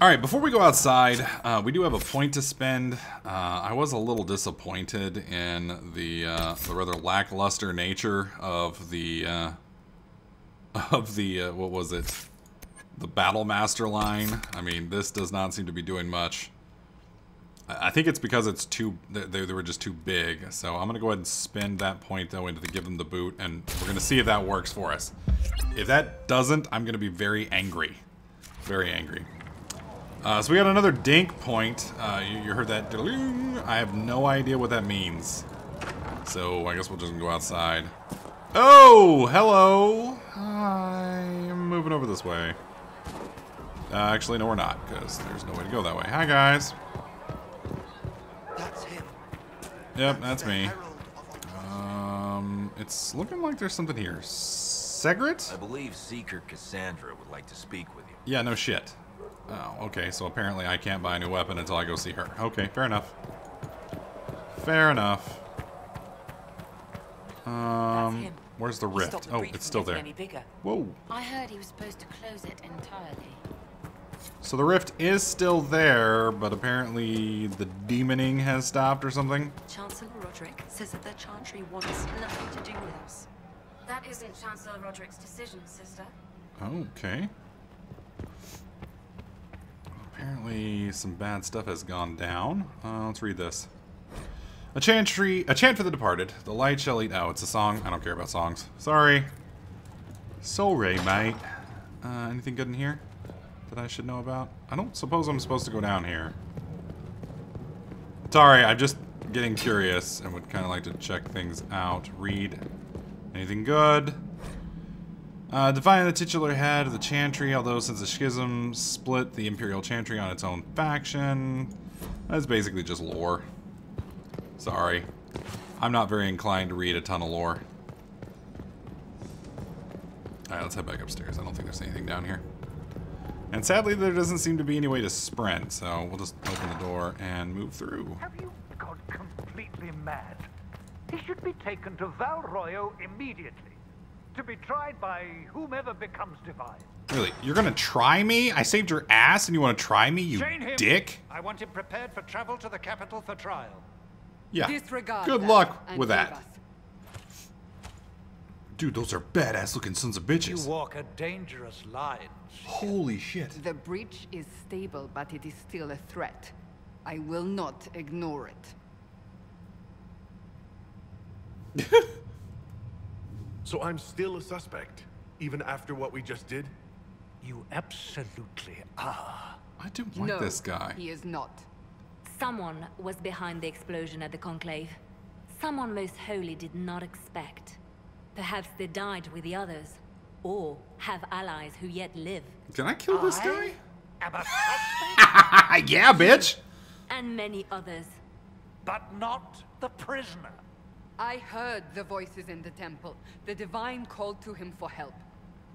Alright, before we go outside, we do have a point to spend. I was a little disappointed in the rather lackluster nature of the what was it? The Battle Master line. I mean, this does not seem to be doing much. I think it's because it's they were just too big. So I'm going to go ahead and spend that point, though, into the give them the boot, and we're going to see if that works for us. If that doesn't, I'm going to be very angry. Very angry. So we got another dink point. You heard that. I have no idea what that means. So I guess we'll just go outside. Oh, hello. I'm moving over this way. Actually, no, we're not, because there's no way to go that way. Hi, guys. That's him. Yep, that's me. It's looking like there's something here. Segret? I believe Seeker Cassandra would like to speak with you. Yeah, no shit. Oh, okay, so apparently I can't buy a new weapon until I go see her. Okay, fair enough. Fair enough. Where's the rift? Oh, it's still there. Whoa. I heard he was supposed to close it entirely. So the rift is still there, but apparently the demoning has stopped or something? Chancellor Roderick says that the Chantry wants nothing to do with us. That isn't Chancellor Roderick's decision, sister. Okay. Apparently some bad stuff has gone down. Let's read this. A chant for the departed. The light shall eat. Oh, it's a song. I don't care about songs. Sorry. Sorry, mate. Anything good in here that I should know about? I don't suppose I'm supposed to go down here. Sorry, I'm just getting curious and would kind of like to check things out. Read. Anything good? Define the titular head of the Chantry, although since the schism split the Imperial Chantry on its own faction. That's basically just lore. Sorry. I'm not very inclined to read a ton of lore. Alright, let's head back upstairs. I don't think there's anything down here. And sadly, there doesn't seem to be any way to sprint, so we'll just open the door and move through. Have you gone completely mad? He should be taken to Val Royo immediately, to be tried by whomever becomes divine. Really? You're gonna try me? I saved your ass and you wanna try me, you dick? I want him prepared for travel to the capital for trial. Yeah. Disregard Good that luck and with leave that. us. Dude, those are badass looking sons of bitches. You walk a dangerous line. Holy shit. The breach is stable, but it is still a threat. I will not ignore it. So I'm still a suspect, even after what we just did? You absolutely are. I don't like No, this guy. he is not. Someone was behind the explosion at the Conclave. Someone most holy did not expect. Perhaps they died with the others, or have allies who yet live. Can I kill this guy? Am a suspect, Yeah, bitch! And many others. but not the prisoner. I heard the voices in the temple. The divine called to him for help.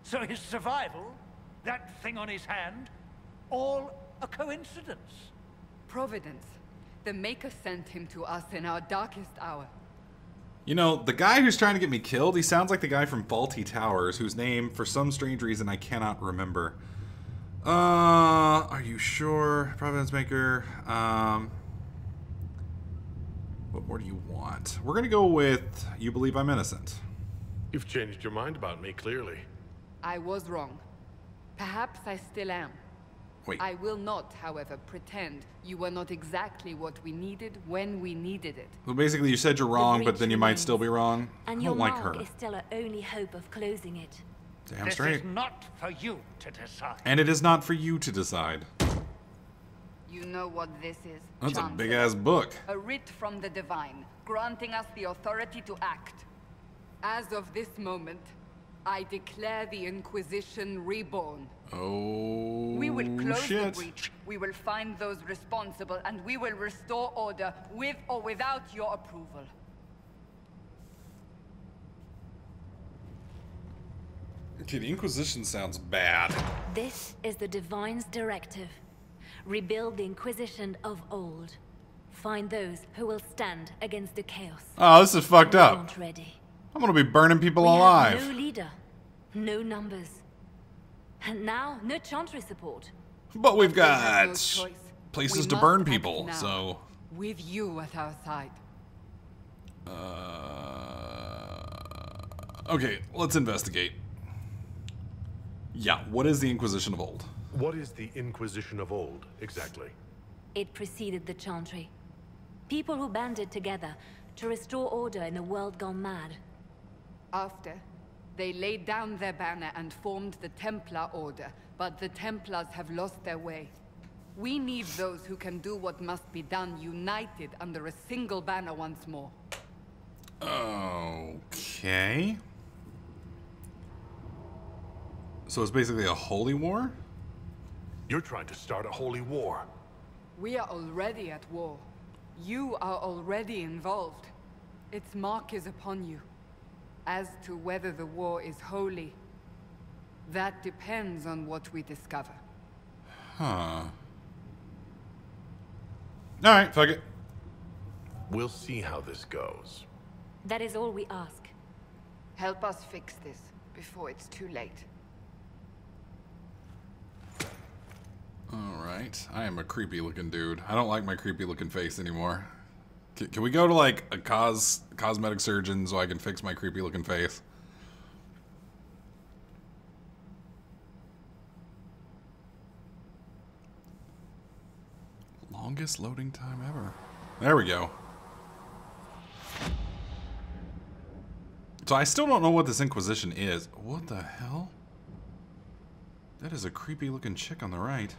So his survival, that thing on his hand, all a coincidence. Providence. The Maker sent him to us in our darkest hour. You know, the guy who's trying to get me killed, he sounds like the guy from Faulty Towers, whose name, for some strange reason, I cannot remember. Are you sure? Providence Maker, what do you want? We're gonna go with, you believe I'm innocent. You've changed your mind about me, clearly. I was wrong. Perhaps I still am. Wait. I will not, however, pretend you were not exactly what we needed when we needed it. Well, basically, you said you're wrong, but then you might remains. still be wrong. And I your don't like mark her. is still our only hope of closing it. Damn This straight. is not for you to decide. And it is not for you to decide. You know what this is, That's a Chancellor? big-ass book. A writ from the divine, granting us the authority to act. As of this moment, I declare the Inquisition reborn. Oh, We will close shit. the breach, we will find those responsible, and we will restore order with or without your approval. Okay, the Inquisition sounds bad. This is the Divine's directive. Rebuild the Inquisition of old. Find those who will stand against the chaos. Oh, this is fucked We up. aren't ready. I'm gonna be burning people We alive. have no leader, no numbers. And now, no Chantry support. But we've They have no got choice. places We to must burn act people, now, so... with you at our side. Okay, let's investigate. Yeah, what is the Inquisition of old? What is the Inquisition of old, exactly? It preceded the Chantry. People who banded together to restore order in a world gone mad. After, they laid down their banner and formed the Templar Order, but the Templars have lost their way. We need those who can do what must be done, united under a single banner once more. Okay. So it's basically a holy war? You're trying to start a holy war. We are already at war. You are already involved. Its mark is upon you. As to whether the war is holy, that depends on what we discover. Huh. Alright, fuck it. We'll see how this goes. That is all we ask. Help us fix this before it's too late. Alright. I am a creepy looking dude. I don't like my creepy looking face anymore. Can we go to like a cosmetic surgeon so I can fix my creepy looking face? Longest loading time ever. There we go. So I still don't know what this Inquisition is. What the hell? That is a creepy looking chick on the right.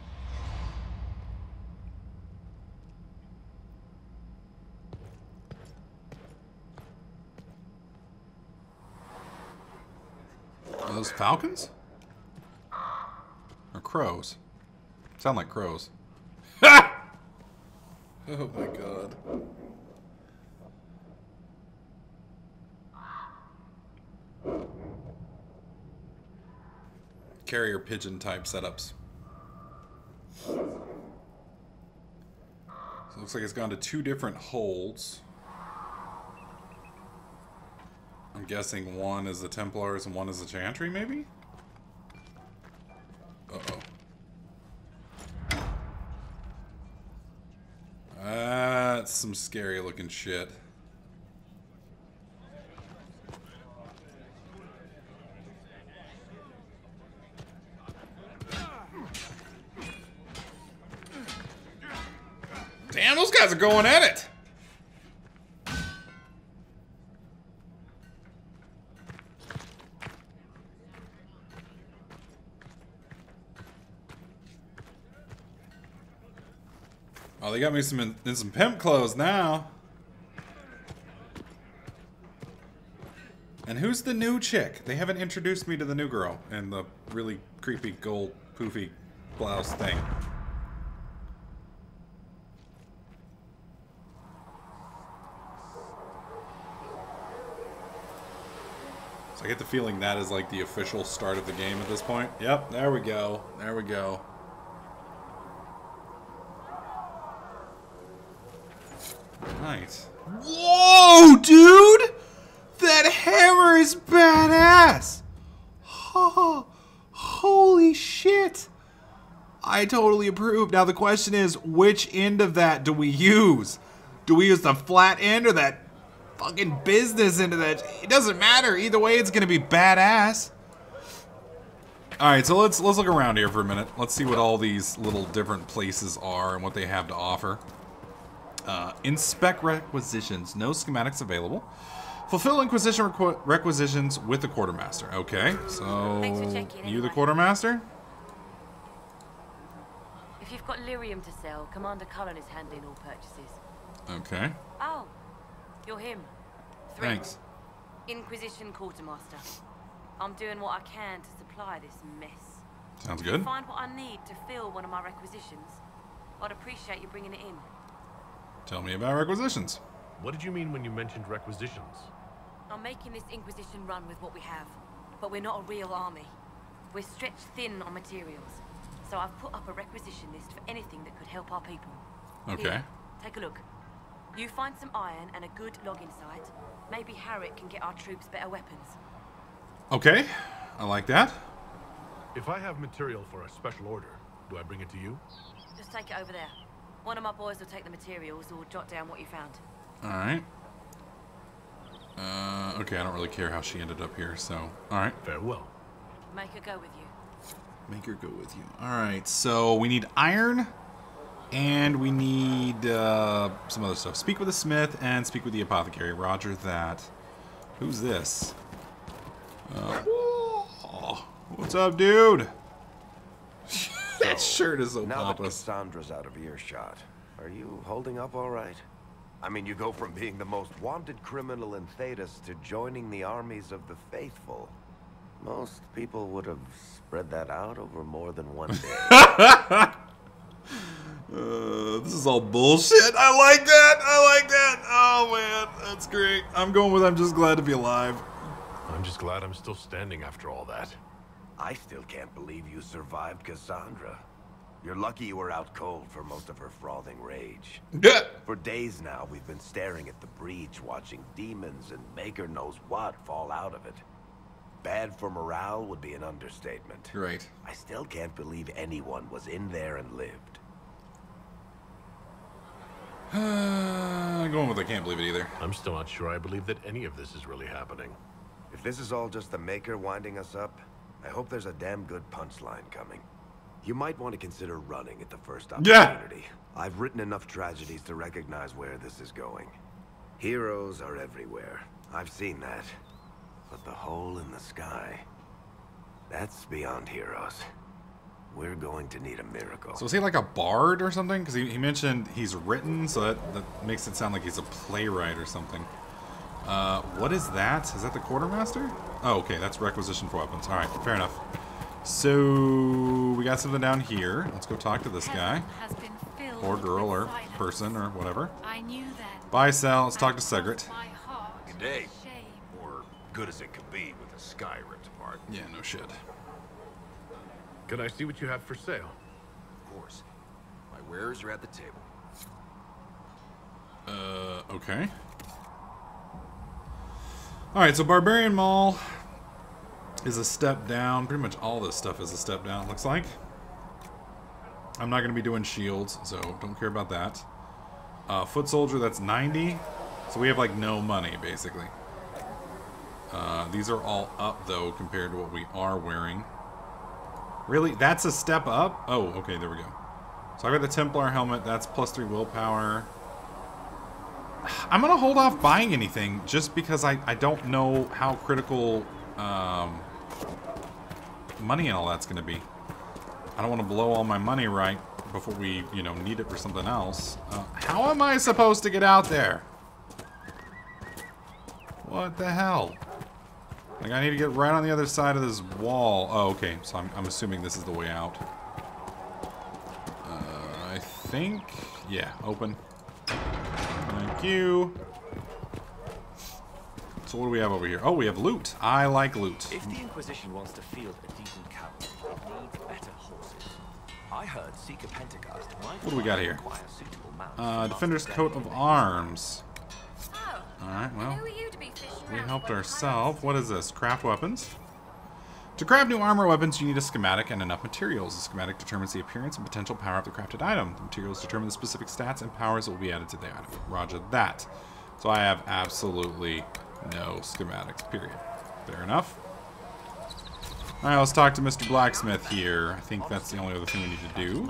Are those falcons? Or crows? Sound like crows. Ha! Oh my god. Carrier pigeon type setups. So it looks like it's gone to 2 different holds. I'm guessing one is the Templars and one is the Chantry, maybe? Uh-oh. That's some scary looking shit. Damn, those guys are going at it! Oh, they got me in some pimp clothes now. And who's the new chick? They haven't introduced me to the new girl in the really creepy gold poofy blouse thing. So I get the feeling that is like the official start of the game at this point. Yep, there we go. There we go. Right. Whoa, dude! That hammer is badass! Oh, holy shit! I totally approve. Now the question is, which end of that do we use? Do we use the flat end or that fucking business end of that? It doesn't matter. Either way, it's gonna be badass. Alright, so let's look around here for a minute. Let's see what all these little different places are and what they have to offer. Inspect requisitions. No schematics available. Fulfill Inquisition requisitions with the Quartermaster. Okay, so Thanks for checking, you the anyway. Quartermaster? If you've got lyrium to sell, Commander Cullen is handling all purchases. Okay, Oh, you're him. Three. thanks. Inquisition Quartermaster. I'm doing what I can to supply this mess. Sounds If you good. find what I need to fill one of my requisitions, I'd appreciate you bringing it in. Tell me about requisitions. What did you mean when you mentioned requisitions? I'm making this Inquisition run with what we have, but we're not a real army. We're stretched thin on materials, so I've put up a requisition list for anything that could help our people. Okay. Here, take a look. You find some iron and a good login site. Maybe Harriet can get our troops better weapons. Okay, I like that. If I have material for a special order, Do I bring it to you? Just take it over there. One of my boys will take the materials or jot down what you found. Alright. Okay, I don't really care how she ended up here, so... Alright. Farewell. Make her go with you. Make her go with you. Alright, so we need iron, and we need some other stuff. Speak with the smith and speak with the apothecary. Roger that. Who's this? What's up, dude? That shirt is so now pompous. that Cassandra's out of earshot, are you holding up all right? I mean, you go from being the most wanted criminal in Thedas to joining the armies of the faithful. Most people would have spread that out over more than one day. This is all bullshit. I like that. I like that. Oh, man. That's great. I'm going with I'm just glad to be alive. I'm just glad I'm still standing after all that. I still can't believe you survived Cassandra. You're lucky you were out cold for most of her frothing rage. Yeah. For days now, we've been staring at the breach, watching demons and maker knows what fall out of it. Bad for morale would be an understatement. Right. I still can't believe anyone was in there and lived. I'm going with I can't believe it either. I'm still not sure I believe that any of this is really happening. If this is all just the maker winding us up, I hope there's a damn good punchline coming. You might want to consider running at the first opportunity. Yeah. I've written enough tragedies to recognize where this is going. Heroes are everywhere. I've seen that. But the hole in the sky, that's beyond heroes. We're going to need a miracle. So is he like a bard or something? Because he mentioned he's written, so that makes it sound like he's a playwright or something. What is that? Is that the quartermaster? Oh, okay, that's requisition for weapons. All right, fair enough. So we got something down here. Let's go talk to this guy. Or girl or person or whatever. I knew that. Buy, sell. Let's talk to Segret. Good day. Or good as it could be with the sky ripped apart. Yeah, no shit. Can I see what you have for sale? Of course. My wares are at the table. Okay. Alright, so Barbarian Mall is a step down. Pretty much all this stuff is a step down, it looks like. I'm not going to be doing shields, so don't care about that. Foot Soldier, that's 90. So we have, like, no money, basically. These are all up, though, compared to what we are wearing. Really? That's a step up? Oh, okay, there we go. So I got the Templar helmet. That's +3 willpower. I'm going to hold off buying anything just because I don't know how critical money and all that's going to be. I don't want to blow all my money right before we, you know, need it for something else. How am I supposed to get out there? What the hell? Like, I need to get right on the other side of this wall. Oh, okay. So I'm assuming this is the way out. I think... Yeah, open. Thank you. So what do we have over here? Oh, we have loot. I like loot. If the Inquisition wants to field a decent cavalry, it needs better horses. I heard Seeker Pentecost might What do we got here? require suitable mounts. Defender's coat of arms. Oh, Alright, well, who are you to be fishing we around helped for ourselves. What is this? Craft weapons. To craft new armor weapons, you need a schematic and enough materials. The schematic determines the appearance and potential power of the crafted item. The materials determine the specific stats and powers that will be added to the item. Roger that. So I have absolutely no schematics, period. Fair enough. Alright, let's talk to Mr. Blacksmith here. I think that's the only other thing we need to do.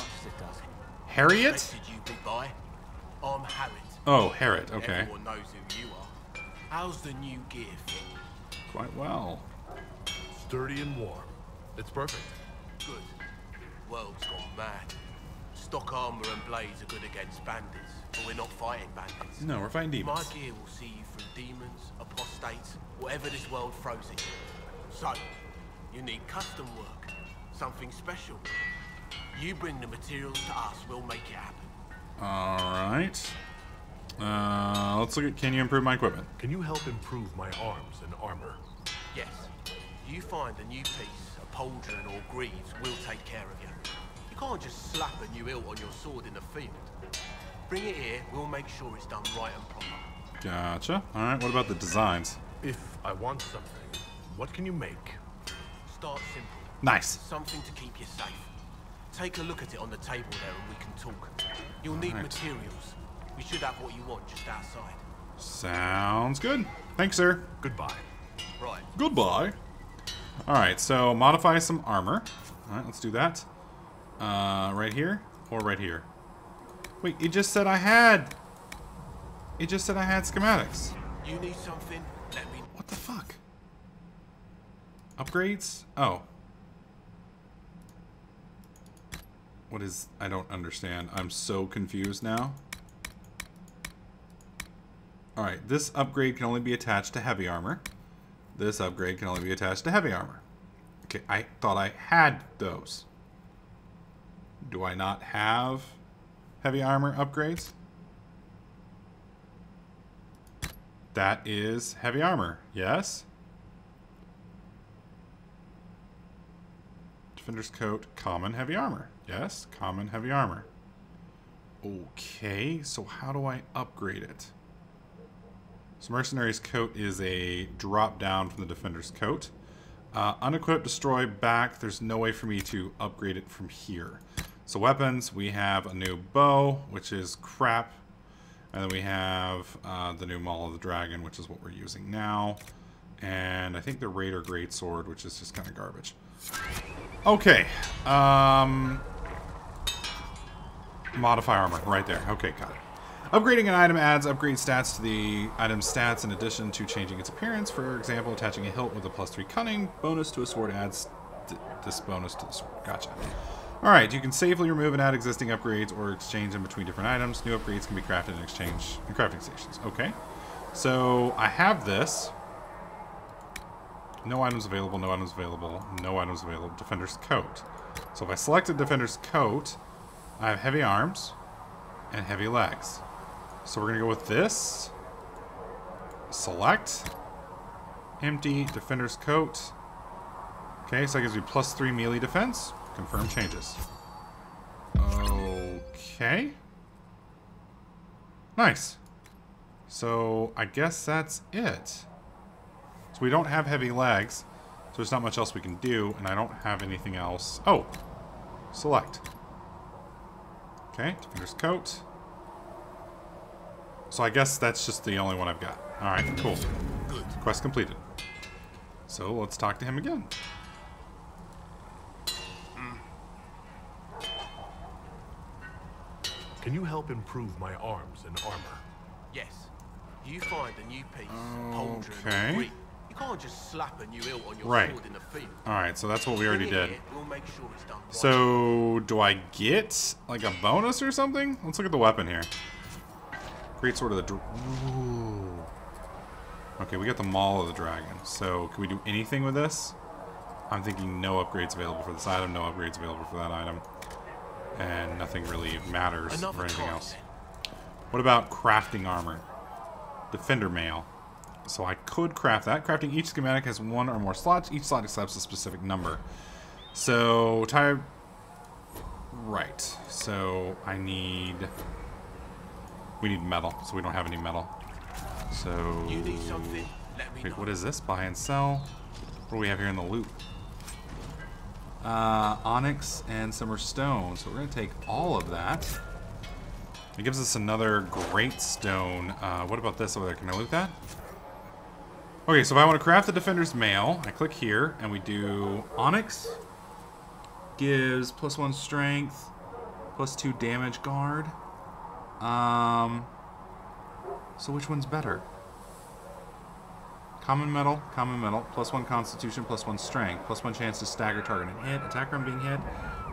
Harriet? You big boy. I'm Harriet. Oh, Harriet, okay. Everyone knows who you are. How's the new gear fit? Quite well. Sturdy and warm. It's perfect. Good. World's gone mad. Stock armor and blades are good against bandits, but we're not fighting bandits. No, we're fighting demons. My gear will see you through demons, apostates, whatever this world throws at you. So, you need custom work, something special. You bring the materials to us, we'll make it happen. Alright. Let's look at, can you improve my equipment? Can you help improve my arms and armor? Yes. You find a new piece, a pauldron or greaves, we'll take care of you. You can't just slap a new hilt on your sword in the field. Bring it here, we'll make sure it's done right and proper. Gotcha. Alright, what about the designs? If I want something, what can you make? Start simple. Nice. Something to keep you safe. Take a look at it on the table there and we can talk. You'll need materials. We should have what you want just outside. Sounds good. Thanks, sir. Goodbye. Right. Goodbye. Alright, so modify some armor. Alright, let's do that. Right here or right here? Wait, it just said I had... It just said I had schematics. You need something? Let me... What the fuck? Upgrades? Oh. What is... I don't understand. I'm so confused now. Alright, this upgrade can only be attached to heavy armor. This upgrade can only be attached to heavy armor. Okay, I thought I had those. Do I not have heavy armor upgrades? That is heavy armor, yes? Defender's coat, common heavy armor. Yes, common heavy armor. Okay, so how do I upgrade it? So Mercenary's coat is a drop down from the Defender's coat. Unequip, destroy, back. There's no way for me to upgrade it from here. So weapons, we have a new bow, which is crap. And then we have the new Maul of the Dragon, which is what we're using now. And I think the Raider Greatsword, which is just kind of garbage. Okay. Modify armor, right there. Okay, got it. Upgrading an item adds upgrade stats to the item's stats in addition to changing its appearance. For example, attaching a hilt with a +3 cunning bonus to a sword adds this bonus to the sword. Gotcha. Alright, you can safely remove and add existing upgrades or exchange them between different items. New upgrades can be crafted in exchange in crafting stations. Okay. So, I have this. No items available, no items available, no items available. Defender's coat. So if I selected Defender's coat, I have heavy arms and heavy legs. So we're going to go with this. Select. Empty. Defender's coat. Okay, so that gives me +3 melee defense. Confirm changes. Okay. Nice. So I guess that's it. So we don't have heavy legs. So there's not much else we can do. And I don't have anything else. Oh. Select. Okay, Defender's coat. So I guess that's just the only one I've got. Alright, cool. Good. Quest completed. So let's talk to him again. Can you help improve my arms and armor? Yes. You find a new piece, a pauldron, or grip. You can't just slap a new hilt on your sword in the field. Alright, so that's what we already did. We'll make sure it's done right. So, do I get, like, a bonus or something? Let's look at the weapon here. Great Sword of the... Ooh. Okay, we got the Maul of the Dragon. So, can we do anything with this? I'm thinking no upgrades available for this item, no upgrades available for that item. And nothing really matters for anything else. What about crafting armor? Defender mail. So I could craft that. Crafting each schematic has one or more slots. Each slot accepts a specific number. So, right. So, we need metal. So we don't have any metal. So... You need something? Let me know. What is this? Buy and sell. What do we have here in the loot? Onyx and summer stone. So we're going to take all of that. It gives us another great stone. What about this over there? Can I loot that? Okay, so if I want to craft the Defender's Mail, I click here, and we do Onyx. Gives +1 strength, +2 damage guard. So which one's better? Common metal, +1 constitution, +1 strength, +1 chance to stagger target and hit, attacker on being hit,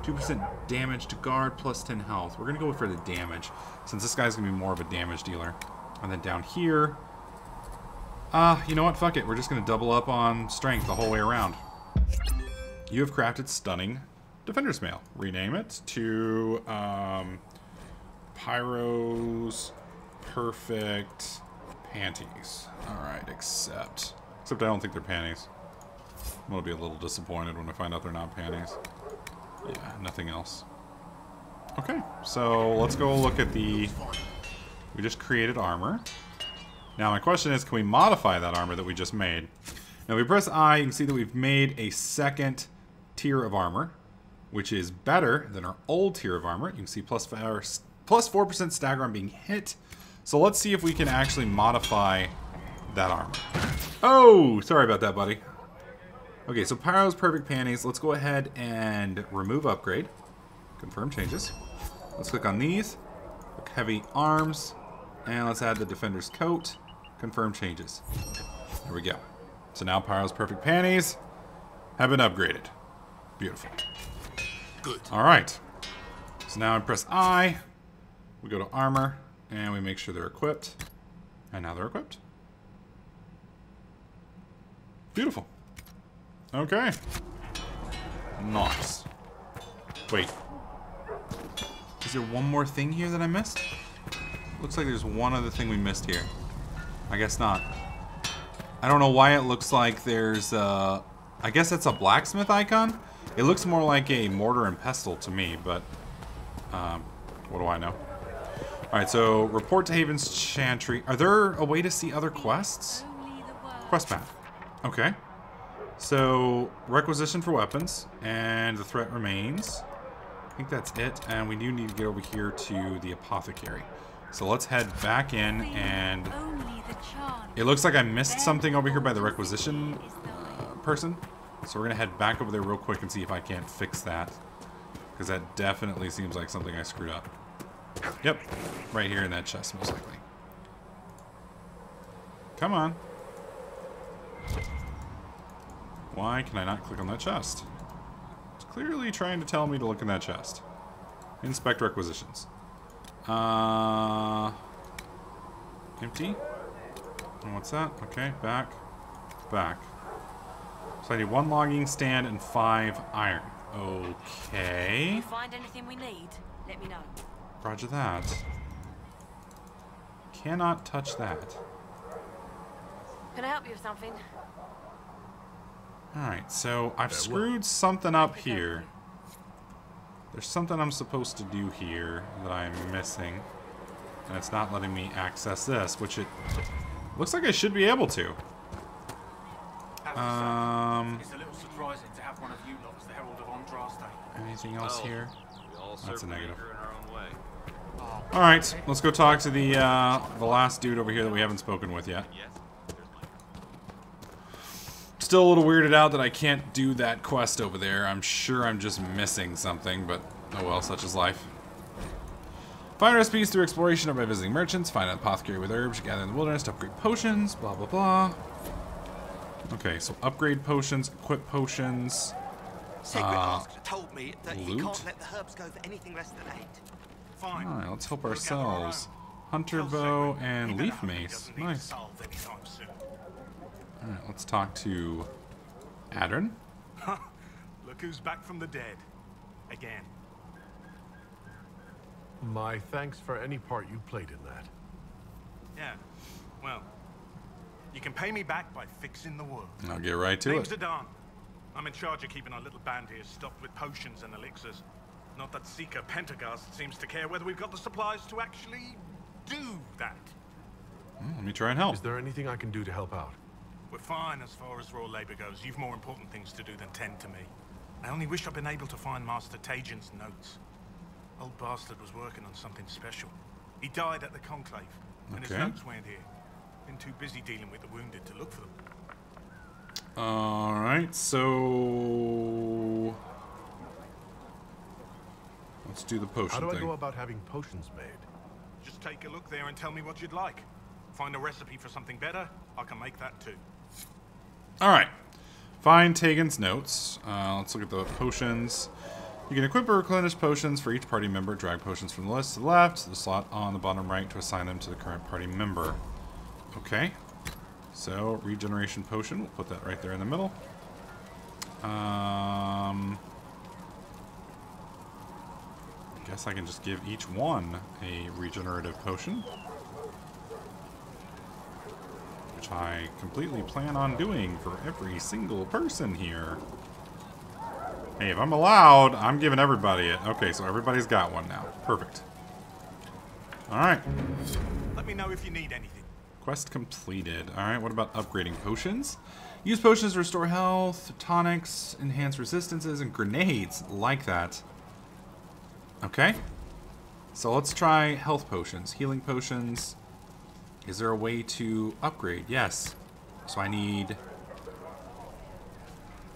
2% damage to guard, +10 health. We're going to go for the damage, since this guy's going to be more of a damage dealer. And then down here, you know what? Fuck it. We're just going to double up on strength the whole way around. You have crafted stunning Defender's Mail. Rename it to Pyro's Perfect Panties. Alright, Except I don't think they're panties. I'm going to be a little disappointed when I find out they're not panties. Yeah, nothing else. Okay, so let's go look at the... We just created armor. Now my question is, can we modify that armor that we just made? Now if we press I, you can see that we've made a second tier of armor. which is better than our old tier of armor. You can see plus 4% stagger on being hit. So let's see if we can actually modify that armor. Oh, sorry about that, buddy. Okay, so Pyro's Perfect Panties. Let's go ahead and remove upgrade. Confirm changes. Let's click on these. Click heavy arms. And let's add the Defender's Coat. Confirm changes. There we go. So now Pyro's Perfect Panties have been upgraded. Beautiful. Good. Alright. So now I press I. We go to armor. And we make sure they're equipped. And now they're equipped. Beautiful. Okay. Nice. Wait. Is there one more thing here that I missed? Looks like there's one other thing we missed here. I guess not. I don't know why it looks like there's I guess that's a blacksmith icon? It looks more like a mortar and pestle to me, but what do I know? Alright, so report to Haven's Chantry. Are there a way to see other quests? Quest map. Okay. So, requisition for weapons, and the threat remains. I think that's it, and we do need to get over here to the apothecary. So let's head back in, and it looks like I missed something over here by the requisition person. So we're going to head back over there real quick and see if I can't fix that. Because that definitely seems like something I screwed up. Yep, right here in that chest, most likely. Come on. Why can I not click on that chest? It's clearly trying to tell me to look in that chest. Inspect requisitions. Empty. And what's that? Okay, back. Back. So I need 1 logging stand and 5 iron. Okay. If you find anything we need, let me know. Roger that. Cannot touch that. Can I help you with something? Alright, so I've screwed something up here. There's something I'm supposed to do here that I'm missing. And it's not letting me access this, which it looks like I should be able to. It's a little surprising to have one of you lot as the Herald of Andraste. Anything else here? That's a negative. Alright, let's go talk to the last dude over here that we haven't spoken with yet. Still a little weirded out that I can't do that quest over there. I'm sure I'm just missing something, but oh well, such is life. Find recipes through exploration or by visiting merchants. Find an apothecary with herbs you gather in the wilderness to upgrade potions. Blah, blah, blah. Okay, so upgrade potions, equip potions. Secret Master told me that loot? he can't let the herbs go for anything less than 8. Fine. Alright, let's help ourselves. Hunter bow and leaf mace. Nice. Alright, let's talk to Adrin. Look who's back from the dead. Again. My thanks for any part you played in that. Yeah. Well, you can pay me back by fixing the world. I'll get right to Name's it. Adan. I'm in charge of keeping our little band here stocked with potions and elixirs. Not that Seeker Pentagast seems to care whether we've got the supplies to actually do that. Let me try and help. Is there anything I can do to help out? We're fine as far as raw labor goes. You've more important things to do than tend to me. I only wish I'd been able to find Master Tajin's notes. Old bastard was working on something special. He died at the Conclave, and his notes weren't here. Been too busy dealing with the wounded to look for them. Alright, so let's do the potion How do I thing. go about having potions made? Just take a look there and tell me what you'd like. Find a recipe for something better, I can make that too. Alright. Find Tegan's notes. Let's look at the potions. You can equip or replenish potions for each party member. Drag potions from the list to the left, to the slot on the bottom right to assign them to the current party member. Okay. So, regeneration potion. We'll put that right there in the middle. Guess I can just give each one a regenerative potion. Which I completely plan on doing for every single person here. Hey, if I'm allowed, I'm giving everybody it. Okay, so everybody's got one now. Perfect. Alright. Let me know if you need anything. Quest completed. Alright, what about upgrading potions? Use potions to restore health, tonics, enhance resistances, and grenades. Like that. Okay. So let's try health potions, healing potions. Is there a way to upgrade? Yes. So I need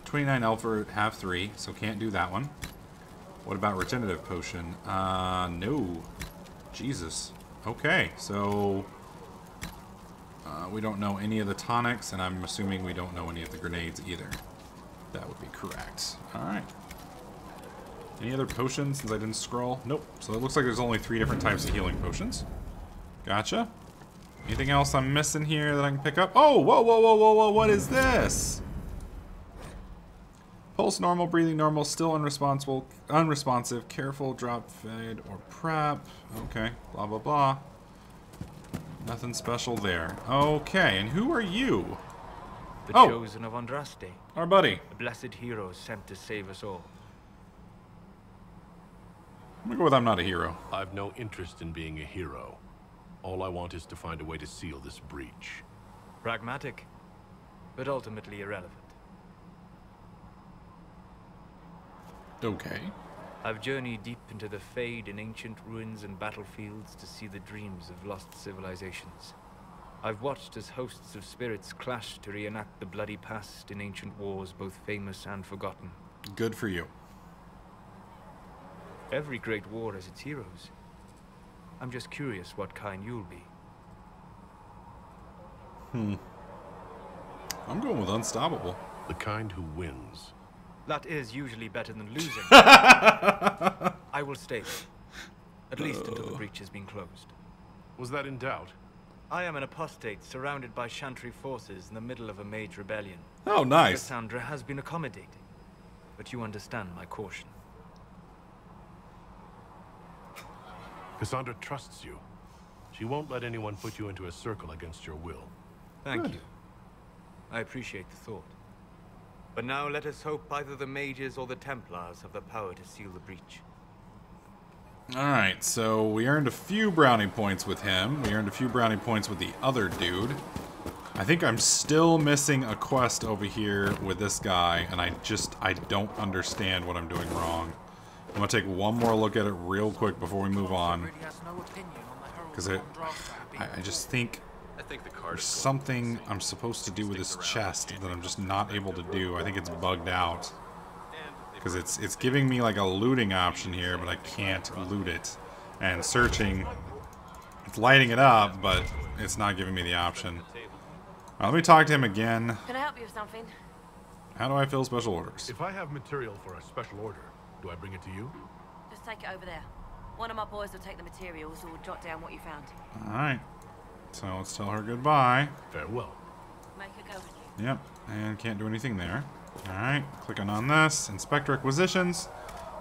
29 alpha, have 3, so can't do that one. What about regenerative potion? No. Jesus. Okay, so we don't know any of the tonics, and I'm assuming we don't know any of the grenades either. That would be correct. Alright. Any other potions since I didn't scroll? Nope. So it looks like there's only 3 different types of healing potions. Gotcha. Anything else I'm missing here that I can pick up? Oh, whoa, whoa, whoa, whoa, whoa, what is this? Pulse normal, breathing normal, still unresponsive, careful, drop, fade, or prep. Okay, blah, blah, blah. Nothing special there. Okay, and who are you? The chosen of Andraste. Our buddy. The blessed hero sent to save us all. I'm gonna go with I'm not a hero. I've no interest in being a hero. All I want is to find a way to seal this breach. Pragmatic, but ultimately irrelevant. Okay. I've journeyed deep into the Fade in ancient ruins and battlefields to see the dreams of lost civilizations. I've watched as hosts of spirits clash to reenact the bloody past in ancient wars, both famous and forgotten. Good for you. Every great war has its heroes. I'm just curious what kind you'll be. I'm going with unstoppable. The kind who wins. That is usually better than losing. I will stay there. At least until the breach has been closed. Was that in doubt? I am an apostate surrounded by Chantry forces in the middle of a mage rebellion. Oh, nice. Cassandra has been accommodating, but you understand my caution. Cassandra trusts you. She won't let anyone put you into a circle against your will. Thank you. I appreciate the thought. But now let us hope either the mages or the Templars have the power to seal the breach. Alright, so we earned a few brownie points with him. We earned a few brownie points with the other dude. I think I'm still missing a quest over here with this guy, and I don't understand what I'm doing wrong. I'm gonna take one more look at it real quick before we move on. Because I just think there's something I'm supposed to do with this chest that I'm just not able to do. I think it's bugged out. Because it's giving me like a looting option here, but I can't loot it. And searching, it's lighting it up, but it's not giving me the option. Let me talk to him again. Can I help you with something? How do I fill special orders? If I have material for a special order, do I bring it to you? Just take it over there. One of my boys will take the materials or jot down what you found. Alright. So let's tell her goodbye. Farewell. Make her go with you. Yep, and can't do anything there. Alright, clicking on this. Inspect requisitions.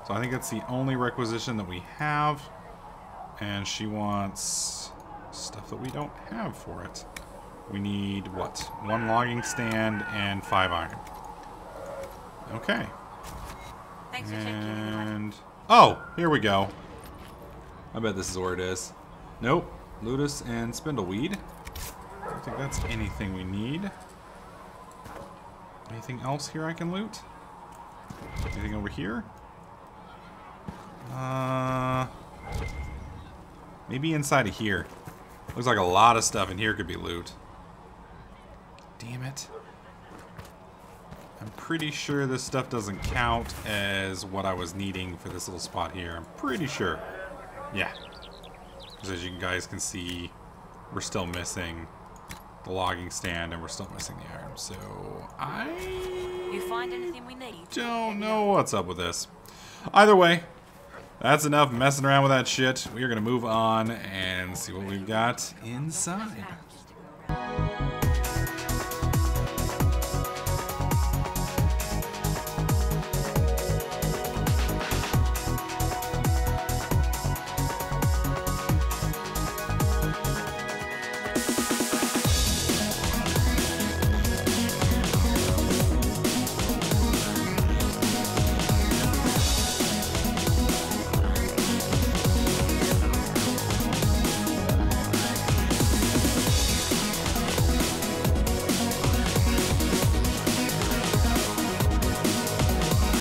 So I think that's the only requisition that we have. And she wants stuff that we don't have for it. We need, what? 1 logging stand and 5 iron. Okay. Thanks for checking. Oh, here we go. I bet this is where it is. Nope. Ludus and Spindleweed. I don't think that's anything we need. Anything else here I can loot? Anything over here? Maybe inside of here. Looks like a lot of stuff in here could be loot. Damn it. I'm pretty sure this stuff doesn't count as what I was needing for this little spot here. I'm pretty sure. Yeah. Because as you guys can see, we're still missing the logging stand and we're still missing the iron. So You find anything we need? Don't know what's up with this. Either way, that's enough messing around with that shit. We are going to move on and see what we've got inside.